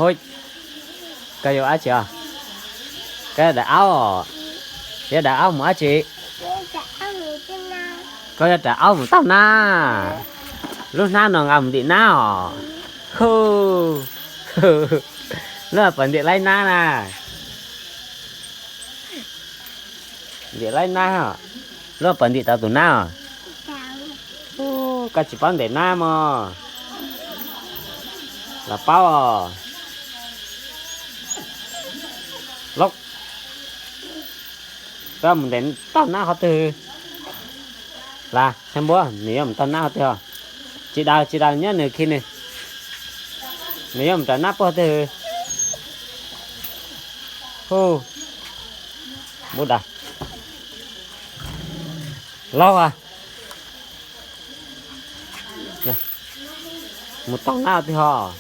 hôi cái vô á chưa cái đã áo cái đã áo mà chị cái đã áo mà tao na lúc nào nó ngầm đi nào hư nó phần điện lên na nè điện lên na hả nó phần điện tao tụi nào cái chỉ phần để na mà là bao lúc đó mình đến tao na họ từ là xem bố nếu mà tao na họ từ chị đào nhớ nữa khi này nếu mà tao na họ từ hô bố đào lâu à nè một tao na thì họ